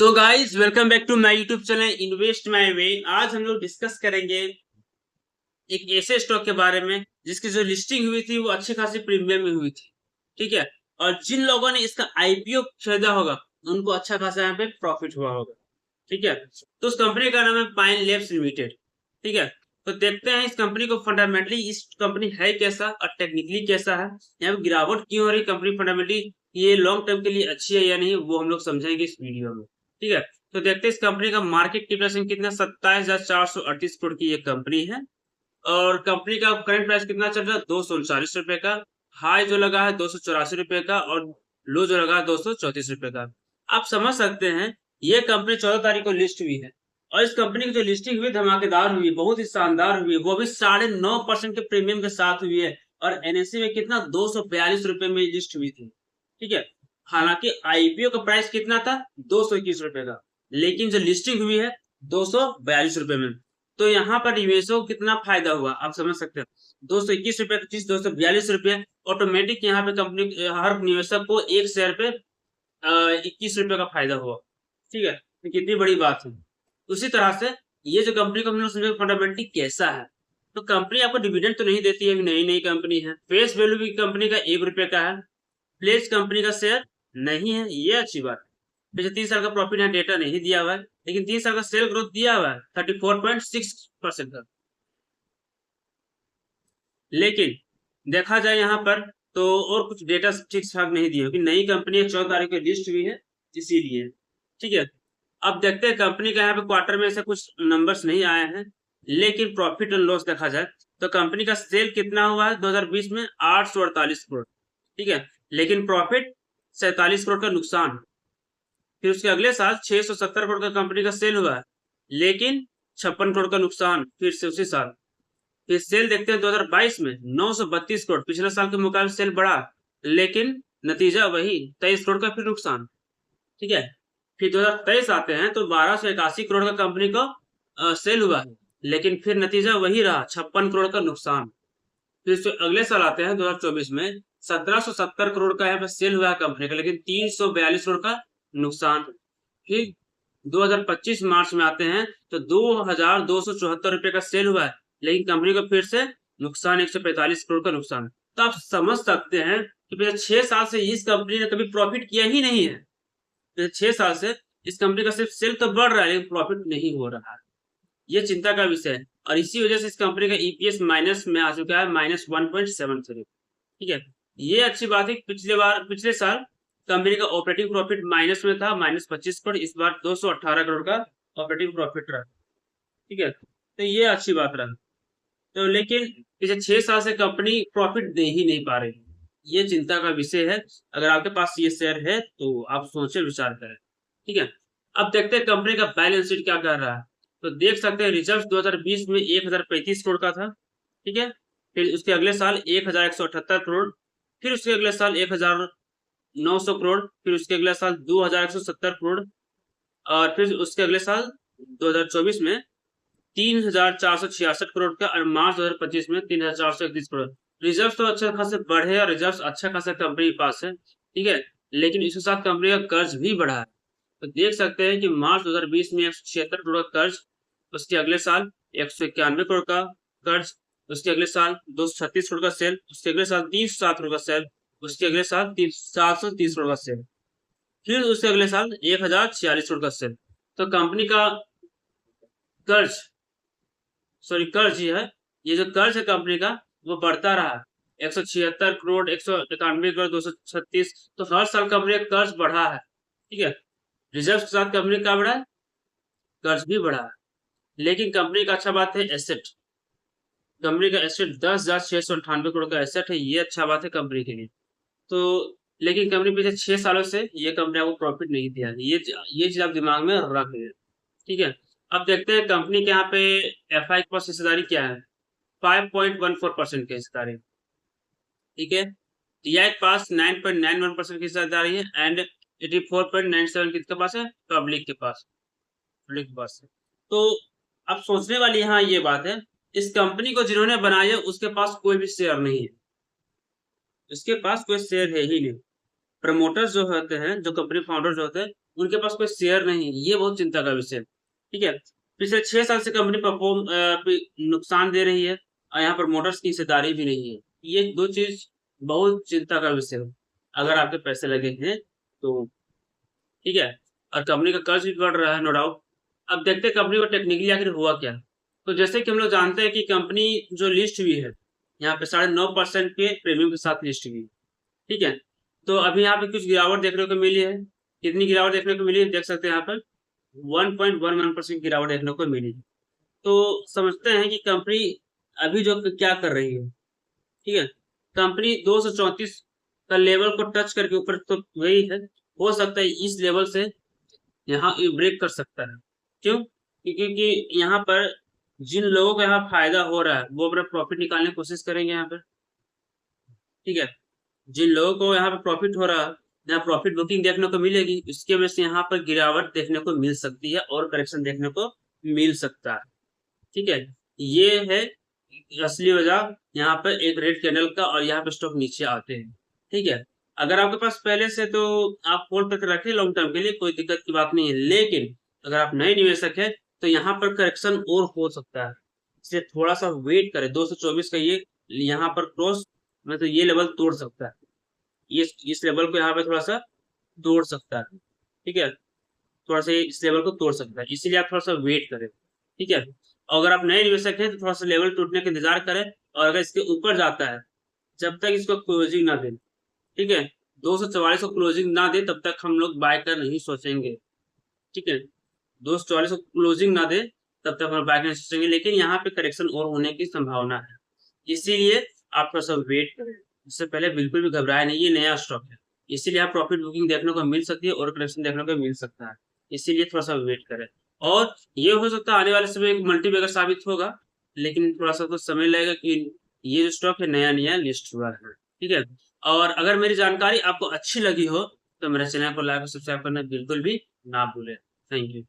So guys welcome back to my YouTube channel invest my way. आज हम लोग discuss करेंगे एक ऐसे स्टॉक के बारे में जिसकी जो लिस्टिंग हुई थी वो अच्छी खासी प्रीमियम में हुई थी। ठीक है। और जिन लोगों ने इसका आईपीओ खरीदा होगा उनको अच्छा खासा यहाँ पे प्रॉफिट हुआ होगा। ठीक है। तो उस कंपनी का नाम है पाइन लैब्स लिमिटेड। ठीक है। तो देखते हैं इस कंपनी को फंडामेंटली इस कंपनी है कैसा और टेक्निकली कैसा है, यहाँ पे गिरावट क्यों हो रही कंपनी फंडामेंटली, ये लॉन्ग टर्म के लिए अच्छी है या नहीं, वो हम लोग समझेंगे इस वीडियो में। ठीक है। तो देखते हैं इस कंपनी का मार्केट कैपिटलाइजेशन कितना, 27,438 करोड़ की ये कंपनी है। और कंपनी का करंट प्राइस कितना चल रहा है, 239 रुपए का। हाई जो लगा है 284 रुपए का और लो जो लगा है 234 रुपए का। आप समझ सकते हैं ये कंपनी 14 तारीख को लिस्ट हुई है और इस कंपनी की जो लिस्टिंग हुई धमाकेदार हुई, बहुत ही शानदार हुई, वो भी 9.5% के प्रीमियम के साथ हुई है। और एनएससी में कितना 242 रुपए में लिस्ट हुई थी। ठीक है। हालांकि आईपीओ का प्राइस कितना था 221 रुपए का, लेकिन जो लिस्टिंग हुई है 242 रुपए में। तो यहाँ पर निवेशकों को कितना फायदा हुआ आप समझ सकते हैं। 221 रुपए की चीज 242 रुपए, ऑटोमेटिक यहाँ पे कंपनी हर निवेशक को एक शेयर पे 21 रुपए का फायदा हुआ। ठीक है। तो कितनी बड़ी बात है। उसी तरह से ये जो कंपनी का फंडामेंटली कैसा है, तो कंपनी आपको डिविडेंड तो नहीं देती है, नई नई कंपनी है। फेस वैल्यू भी कंपनी का 1 रुपए का है। प्लेस कंपनी का शेयर नहीं है, ये अच्छी बात है। पिछले 3 साल का प्रॉफिट यहाँ डेटा नहीं दिया हुआ है, लेकिन 3 साल का सेल ग्रोथ दिया हुआ है 34.6% का। लेकिन देखा जाए यहाँ पर तो और कुछ डेटा ठीक ठाक नहीं दिए, क्योंकि नई कंपनी 14 तारीख को लिस्ट हुई है इसीलिए। ठीक है। अब देखते हैं कंपनी का यहाँ पे क्वार्टर में ऐसे कुछ नंबर्स नहीं आए हैं, लेकिन प्रॉफिट एंड लॉस देखा जाए तो कंपनी का सेल कितना हुआ है 2020 में 848 करोड़। ठीक है। लेकिन प्रॉफिट 47 करोड़ का नुकसान। फिर उसके अगले साल 670 करोड़ का कंपनी का सेल हुआ है, लेकिन 56 करोड़ का नुकसान फिर से उसी साल। फिर सेल देखते हैं 2022 में 932 करोड़, पिछले साल के मुकाबले सेल बढ़ा, लेकिन नतीजा वही 23 करोड़ का फिर नुकसान। ठीक है। फिर 2023 आते हैं तो 1281 करोड़ का कंपनी का सेल हुआ है, लेकिन फिर नतीजा वही रहा 56 करोड़ का नुकसान। फिर अगले साल आते हैं 2024 में 1770 करोड़ का यहाँ पे सेल हुआ है कंपनी का, लेकिन 342 करोड़ का नुकसान। फिर 2025 मार्च में आते हैं तो 2274 रुपए का सेल हुआ है, लेकिन कंपनी को फिर से नुकसान 145 करोड़ का नुकसान। तो आप समझ सकते हैं कि पिछले 6 साल से इस कंपनी ने कभी प्रॉफिट किया ही नहीं है। पिछले 6 साल से इस कंपनी का सिर्फ सेल तो बढ़ रहा है, लेकिन प्रॉफिट नहीं हो रहा है। ये चिंता का विषय है और इसी वजह से इस कंपनी का ईपीएस माइनस में आ चुका है, -1.73। ठीक है। ये अच्छी बात है। पिछले साल कंपनी का ऑपरेटिंग प्रॉफिट माइनस में था, -25 करोड़। इस बार 218 करोड़ का ऑपरेटिंग प्रॉफिट रहा। ठीक है। तो ये अच्छी बात रहा। तो लेकिन पिछले 6 साल से कंपनी प्रॉफिट दे ही नहीं पा रही, ये चिंता का विषय है। अगर आपके पास ये शेयर है तो आप सोचे विचार करें। ठीक है। अब देखते हैं कंपनी का बैलेंस शीट क्या कर रहा है। तो देख सकते हैं रिजर्व 2020 में 1035 करोड़ का था। ठीक है। फिर उसके अगले साल 1178 करोड़, फिर उसके अगले साल 1900 करोड़, फिर उसके अगले साल 2170 करोड़, और फिर उसके अगले साल 2024 में 3466 करोड़ का, और मार्च 2025 में 3431 करोड़। रिजर्व तो अच्छा खासा बढ़े और रिजर्व अच्छा खासा कंपनी के पास है। ठीक है। लेकिन इसके साथ कंपनी का कर्ज भी बढ़ा है। तो देख सकते हैं कि मार्च 2020 में 176 करोड़ का कर्ज, उसके अगले साल 191 करोड़ का कर्ज, उसके अगले साल 236 करोड़ का सेल, उसके अगले साल 307 करोड़ का सेल, उसके अगले साल 730 करोड़ का सेल, फिर उसके अगले साल 1046 करोड़ का सेल। तो कंपनी का कर्ज कर्ज ही है, ये जो कर्ज है कंपनी का वो बढ़ता रहा। 176 करोड़, 191 करोड़, 236, तो हर साल कंपनी का कर्ज बढ़ा है। ठीक है। रिजर्व के साथ कंपनी का बढ़ा है, कर्ज भी बढ़ा है। लेकिन कंपनी का अच्छा बात है एसेट, कंपनी का एसेट 10,698 करोड़ का एसेट है, ये अच्छा बात है कंपनी के लिए। तो लेकिन कंपनी पिछले 6 सालों से ये कंपनी आपको प्रॉफिट नहीं दिया है, ये चीज आप दिमाग में रख लें। ठीक है। अब देखते हैं कंपनी के यहाँ पे एफआई के पास हिस्सेदारी क्या है, 5.14% की हिस्सेदारी। ठीक है। टीआई के पास 9.91% की हिस्सेदारी है एंड 84.97 किसके पास है, पब्लिक के पास है। तो अब सोचने वाली यहाँ ये बात है, इस कंपनी को जिन्होंने बनाया उसके पास कोई भी शेयर नहीं है, इसके पास कोई शेयर है ही नहीं। प्रमोटर्स जो होते हैं, जो कंपनी फाउंडर जो होते हैं, उनके पास कोई शेयर नहीं, ये बहुत चिंता का विषय है, ठीक है। पिछले 6 साल से कंपनी नुकसान दे रही है और यहाँ पर मोटर्स की हिस्सेदारी भी नहीं है। ये 2 चीज़ बहुत चिंता का विषय है, अगर आपके पैसे लगे हैं तो, ठीक है। और कंपनी का कर्ज भी बढ़ रहा है, नो डाउट। अब देखते हैं कंपनी को टेक्निकली आखिर हुआ क्या। तो जैसे कि हम लोग जानते हैं कि कंपनी जो लिस्ट हुई है, यहाँ पे 9.5% के प्रीमियम के साथ लिस्ट हुई है, ठीक है। तो अभी यहाँ पे कुछ गिरावट देखने को मिली है। कितनी गिरावट देखने को मिली है देख सकते हैं यहाँ पर 1.11% गिरावट देखने को मिली। तो समझते हैं कि कंपनी अभी जो क्या कर रही है, ठीक है। कंपनी 234 का लेवल को टच करके ऊपर तो गई है, हो सकता है इस लेवल से यहाँ ब्रेक कर सकता है। क्यों? क्योंकि यहाँ पर जिन लोगों को यहाँ फायदा हो रहा है वो अपना प्रॉफिट निकालने की कोशिश करेंगे यहाँ पर, ठीक है। जिन लोगों को यहाँ पर प्रॉफिट हो रहा है, यहाँ प्रॉफिट बुकिंग देखने को मिलेगी, इसके वजह से यहाँ पर गिरावट देखने को मिल सकती है और करेक्शन देखने को मिल सकता है, ठीक है। ये है असली वजह यहाँ पर एक रेड कैंडल का और यहाँ पे स्टॉक नीचे आते हैं, ठीक है। अगर आपके पास पहले से तो आप होल्ड करके रखें लॉन्ग टर्म के लिए, कोई दिक्कत की बात नहीं है। लेकिन अगर आप नए निवेशक हैं तो यहाँ पर करेक्शन और हो सकता है, इसलिए थोड़ा सा वेट करें। 224 का ये यहाँ पर क्रॉस मतलब ये लेवल तोड़ सकता है, ये इस लेवल को यहाँ पे थोड़ा सा तोड़ सकता है, ठीक है। थोड़ा सा ये इस लेवल को तोड़ सकता है, इसीलिए आप थोड़ा सा वेट करें, ठीक है। अगर आप नए निवेशक हैं तो थोड़ा सा लेवल टूटने का इंतजार करें, और अगर इसके ऊपर जाता है, जब तक इसको क्लोजिंग ना दे, ठीक है, 244 को क्लोजिंग ना दे तब तक हम लोग बाय कर नहीं सोचेंगे, ठीक है। 244 को क्लोजिंग ना दे तब तक हम बाय नहीं सोचेंगे, लेकिन यहाँ पे करेक्शन और होने की संभावना है, इसीलिए आप थोड़ा सा वेट करें। इससे पहले बिल्कुल भी घबराए नहीं, ये नया स्टॉक है, इसीलिए आप प्रॉफिट बुकिंग देखने को मिल सकती है और करेक्शन देखने को मिल सकता है, इसीलिए थोड़ा सा वेट करें। और ये हो सकता है आने वाले समय एक मल्टीबैगर साबित होगा, लेकिन थोड़ा सा कुछ समय लगेगा कि ये जो स्टॉक है नया नया लिस्ट हुआ है, ठीक है। और अगर मेरी जानकारी आपको अच्छी लगी हो तो मेरे चैनल को लाइक और सब्सक्राइब करना बिल्कुल भी ना भूलें। Thank you.